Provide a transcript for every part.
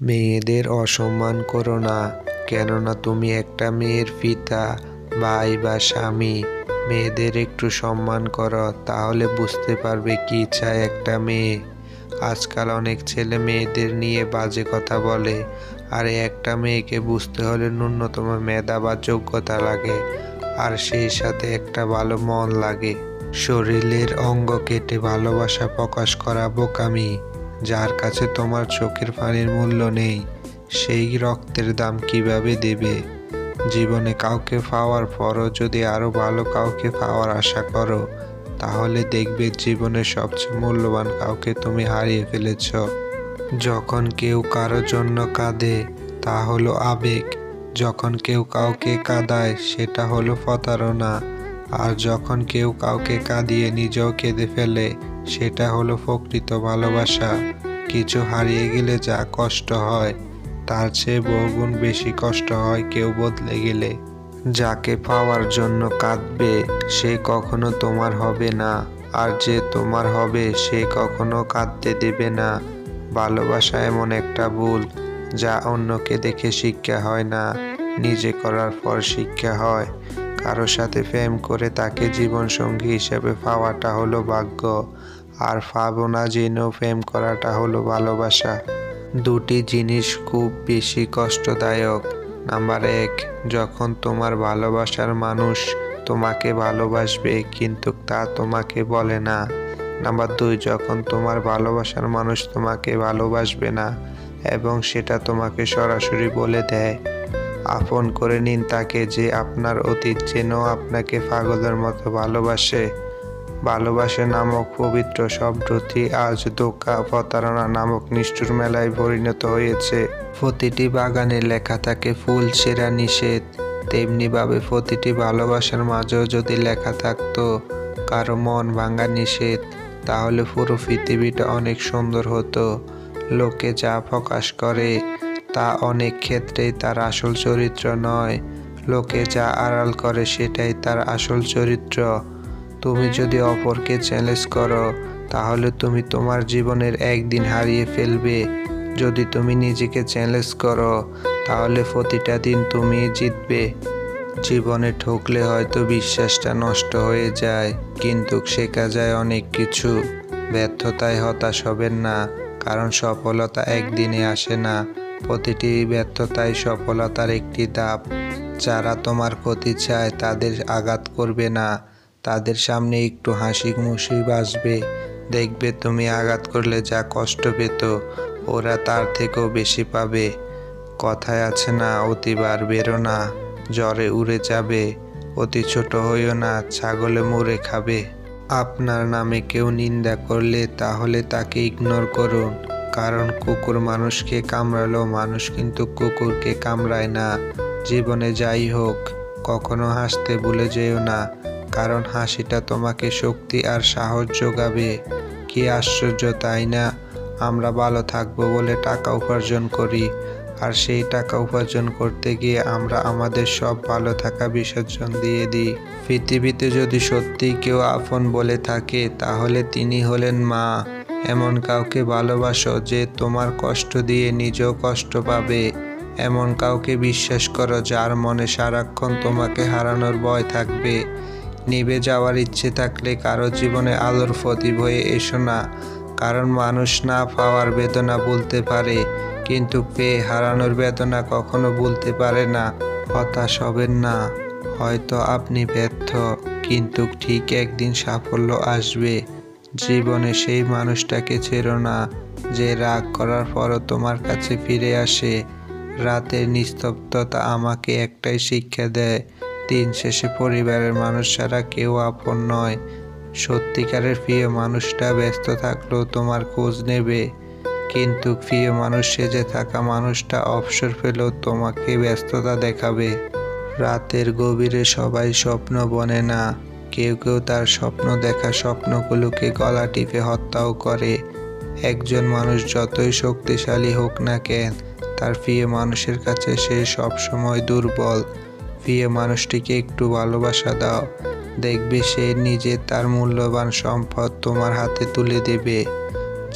মেয়েদের অসম্মান করো না, কেননা তুমি একটা মেয়ের পিতা, ভাই বা স্বামী। মেয়েদের একটু সম্মান করো, তাহলে বুঝতে পারবে কি চায় একটা মেয়ে। আজকাল অনেক ছেলে মেয়েদের নিয়ে বাজে কথা বলে, আর একটা মেয়েকে বুঝতে হলে ন্যূনতম মেধা বা যোগ্যতা লাগে, আর সেই সাথে একটা ভালো মন লাগে। শরীরের অঙ্গ কেটে ভালোবাসা প্রকাশ করা বোকামি। যার কাছে তোমার চোখের পানির মূল্য নেই, সেই রক্তের দাম কিভাবে দেবে? জীবনে কাউকে পাওয়ার পরও যদি আরো ভালো কাউকে পাওয়ার আশা করো, তাহলে দেখবে জীবনের সবচেয়ে মূল্যবান কাউকে তুমি হারিয়ে ফেলেছ। যখন কেউ কারোর জন্য কাঁদে, তা হলো আবেগ। যখন কেউ কাউকে কাঁদায়, সেটা হলো প্রতারণা। আর যখন কেউ কাউকে কাঁদিয়ে নিজেও কেঁদে ফেলে, সেটা হলো প্রকৃত ভালোবাসা। কিছু হারিয়ে গেলে যা কষ্ট হয়, তার চেয়ে বহুগুণ বেশি কষ্ট হয় কেউ বদলে গেলে। যাকে পাওয়ার জন্য কাঁদবে, সে কখনো তোমার হবে না, আর যে তোমার হবে সে কখনো কাঁদতে দেবে না। ভালোবাসা এমন একটা ভুল, যা অন্যকে দেখে শিক্ষা হয় না, নিজে করার পর শিক্ষা হয়। কারো সাথে প্রেম করে তাকে জীবনসঙ্গী হিসেবে পাওয়াটা হলো ভাগ্য, আর পাবো না জেনেও প্রেম করাটা হলো ভালোবাসা। দুটি জিনিস খুব বেশি কষ্টদায়ক। নাম্বার 1, যখন তোমার ভালোবাসার মানুষ তোমাকে ভালোবাসবে কিন্তু তা তোমাকে বলে না। নাম্বার 2, যখন তোমার ভালোবাসার মানুষ তোমাকে ভালোবাসবে না এবং সেটা তোমাকে সরাসরি বলে দেয়। আপন করে নিন তাকে, যে আপনার অতীত জেনেও আপনাকে পাগলের মতো ভালোবাসে। ভালোবাসা নামক পবিত্র শব্দটি আজ ধোঁকা, প্রতারণা নামক নিষ্ঠুর মেলায় পরিণত হয়েছে। প্রতিটি বাগানে লেখা থাকে ফুল ছেঁড়া নিষেধ, তেমনিভাবে প্রতিটি ভালোবাসার মাঝেও যদি লেখা থাকতো কারো মন ভাঙা নিষেধ, তাহলে পুরো পৃথিবীটা অনেক সুন্দর হতো। লোকে যা প্রকাশ করে তা অনেক ক্ষেত্রেই তার আসল চরিত্র নয়। লোকে যা আড়াল করে সেটাই তার আসল চরিত্র। তুমি যদি অপরকে চ্যালেঞ্জ করো, তাহলে তুমি তোমার জীবনের একদিন হারিয়ে ফেলবে। যদি তুমি নিজেকে চ্যালেঞ্জ করো, তাহলে প্রতিটা দিন তুমি জিতবে। জীবনে ঠকলে হয়তো বিশ্বাসটা নষ্ট হয়ে যায়, কিন্তু শেখা যায় অনেক কিছু। ব্যর্থতায় হতাশ হবেন না, কারণ সফলতা একদিনে আসে না। প্রতিটি ব্যর্থতাই সফলতার একটি ধাপ। যারা তোমার ক্ষতি চায় তাদের আঘাত করবে না, তাদের সামনে একটু হাসি খুশি বাসবে। দেখবে তুমি আঘাত করলে যা কষ্ট পেত, ওরা তার থেকেও বেশি পাবে। কথায় আছে না, অতিবার বেরো না, জ্বরে উড়ে যাবে। অতি ছোট হইও না, ছাগলে মুড়ে খাবে। আপনার নামে কেউ নিন্দা করলে তাহলে তাকে ইগনোর করুন, কারণ কুকুর মানুষকে কামড়ালেও মানুষ কিন্তু কুকুরকে কামড়ায় না। জীবনে যাই হোক, কখনো হাসতে ভুলে যেও না, কারণ হাসিটা তোমাকে শক্তি আর সাহস যোগাবে। কি আশ্চর্য তাই না? আমরা ভালো থাকবো বলে টাকা উপার্জন করি, আর সেই টাকা উপার্জন করতে গিয়ে আমরা আমাদের সব ভালো থাকা বিসর্জন দিয়ে দিই। পৃথিবীতে যদি সত্যি কেউ আপন বলে থাকে, তাহলে তিনি হলেন মা। এমন কাউকে ভালোবাসো যে তোমার কষ্ট দিয়ে নিজেও কষ্ট পাবে। এমন কাউকে বিশ্বাস করো যার মনে সারাক্ষণ তোমাকে হারানোর ভয় থাকবে। নিভে যাওয়ার ইচ্ছে থাকলে কারো জীবনে আলোর প্রদীপ হয়ে এসো না, কারণ মানুষ না পাওয়ার বেদনা বলতে পারে, কিন্তু পেয়ে হারানোর বেদনা কখনো ভুলতে পারে না। হতাশ হবেন না, হয়তো আপনি ব্যর্থ, কিন্তু ঠিক একদিন সাফল্য আসবে। জীবনে সেই মানুষটাকে ছেড়ো না, যে রাগ করার পরও তোমার কাছে ফিরে আসে। রাতের নিস্তব্ধতা আমাকে একটাই শিক্ষা দেয়, দিন শেষে পরিবারের মানুষ ছাড়া কেউ আপন নয়। সত্যিকারের প্রিয় মানুষটা ব্যস্ত থাকলেও তোমার খোঁজ নেবে, কিন্তু প্রিয় মানুষ সেজে থাকা মানুষটা অবসর পেলেও তোমাকে ব্যস্ততা দেখাবে। রাতের গভীরে সবাই স্বপ্ন বনে না, কেউ কেউ তার স্বপ্ন দেখা স্বপ্নগুলোকে গলা টিপে হত্যাও করে। একজন মানুষ যতই শক্তিশালী হোক না কেন, তার প্রিয় মানুষের কাছে সে সবসময় দুর্বল। প্রিয় মানুষটিকে একটু ভালোবাসা দাও, দেখবে সে নিজে তার মূল্যবান সম্পদ তোমার হাতে তুলে দেবে।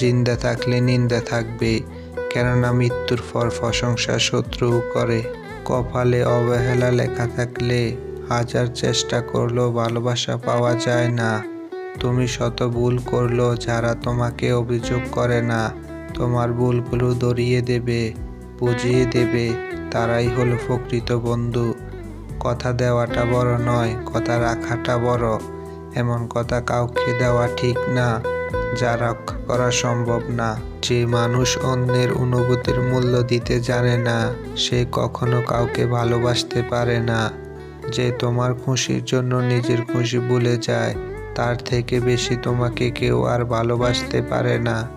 জিন্দা থাকলে নিন্দা থাকবে, কেননা মৃত্যুর পর প্রশংসা শত্রুও করে। কপালে অবহেলা লেখা থাকলে হাজার চেষ্টা করলেও ভালোবাসা পাওয়া যায় না। তুমি শত ভুল করলেও যারা তোমাকে অভিযোগ করে না, তোমার ভুলগুলো ধরিয়ে দেবে, বুঝিয়ে দেবে, তারাই হলো প্রকৃত বন্ধু। কথা দেওয়াটা বড় নয়, কথা রাখাটা বড়। এমন কথা কাউকে দেওয়া ঠিক না যা রক্ষা করা সম্ভব না। যে মানুষ অন্যের অনুভূতির মূল্য দিতে জানে না, সে কখনো কাউকে ভালোবাসতে পারে না। যে তোমার খুশির জন্য নিজের খুশি ভুলে যায়, তার থেকে বেশি তোমাকে কেউ আর ভালোবাসতে পারে না।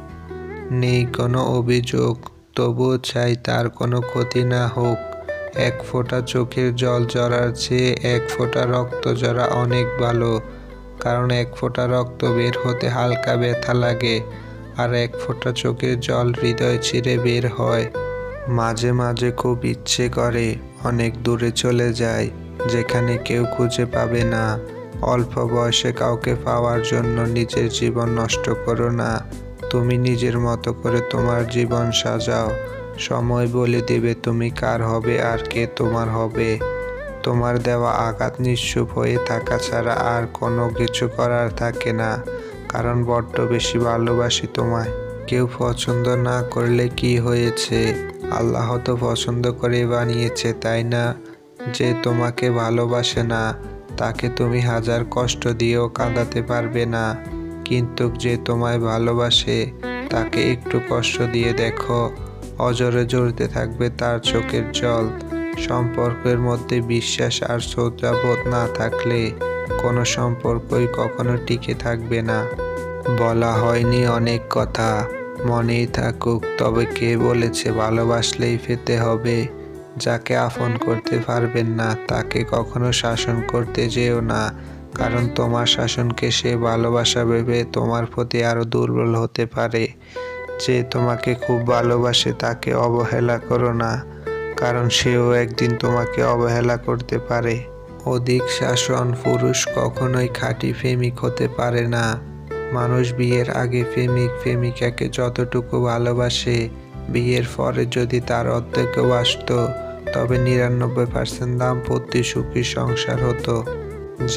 নেই কোনো অভিযোগ, তবুও চাই তার কোনো ক্ষতি না হোক। এক ফোঁটা চোখের জল ঝরার চেয়ে এক ফোঁটা রক্ত ঝরা অনেক ভালো। কারণ এক ফোঁটা রক্ত বের হতে হালকা ব্যথা লাগে, আর এক ফোঁটা চোখের জল হৃদয় ছিঁড়ে বের হয়। মাঝে মাঝে খুব ইচ্ছে করে অনেক দূরে চলে যায়, যেখানে কেউ খুঁজে পাবে না। অল্প বয়সে কাউকে পাওয়ার জন্য নিজের জীবন নষ্ট করো না। তুমি নিজের মতো করে তোমার জীবন সাজাও। সময় বলে দেবে তুমি কার হবে আর কে তোমার হবে। তোমার দেওয়া আঘাত নিশ্চুপ হয়ে থাকা ছাড়া আর কোনো কিছু করার থাকে না। কারণ বড্ড বেশি ভালোবাসি তোমায়। কেউ পছন্দ না করলে কি হয়েছে? আল্লাহ তো পছন্দ করে বানিয়েছে, তাই না? যে তোমাকে ভালোবাসে না, তাকে তুমি হাজার কষ্ট দিয়েও কাঁদাতে পারবে না। কিন্তু যে তোমায় ভালোবাসে, তাকে একটু কষ্ট দিয়ে দেখো, অঝরে ঝরতে থাকবে তার চোখের জল। সম্পর্কের মধ্যে বিশ্বাস আর শ্রদ্ধাবোধ না থাকলে কোনো সম্পর্কই কখনো টিকে থাকবে না। বলা হয়নি অনেক কথা, মনেই থাকুক। তবে কে বলেছে ভালোবাসলেই পেতে হবে? যাকে আপন করতে পারবেন না, তাকে কখনো শাসন করতে যেও না। কারণ তোমার শাসনকে সে ভালোবাসা ভেবে তোমার প্রতি আরো দুর্বল হতে পারে। যে তোমাকে খুব ভালোবাসে তাকে অবহেলা করো না, কারণ সেও একদিন তোমাকে অবহেলা করতে পারে। অধিক শাসন পুরুষ কখনোই খাঁটি প্রেমিক হতে পারে না। মানুষ বিয়ের আগে প্রেমিক প্রেমিকাকে যতটুকু ভালোবাসে, বিয়ের পরে যদি তার অর্ধেকও বাসত, তবে ৯৯% দাম্পত্য সুখী সংসার হতো।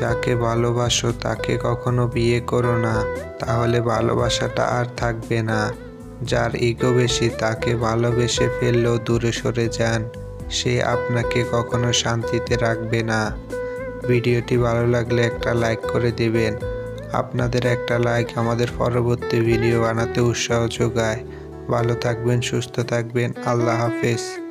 যাকে ভালোবাসো তাকে কখনো বিয়ে করো না, তাহলে ভালোবাসাটা আর থাকবে না। যার ইগো বেশি, তাকে ভালোবেসে ফেললেও দূরে সরে যান, সে আপনাকে কখনো শান্তিতে রাখবে না। ভিডিওটি ভালো লাগলে একটা লাইক করে দেবেন। আপনাদের একটা লাইক আমাদের পরবর্তী ভিডিও বানাতে উৎসাহ যোগায়। ভালো থাকবেন, সুস্থ থাকবেন। আল্লাহ হাফেজ।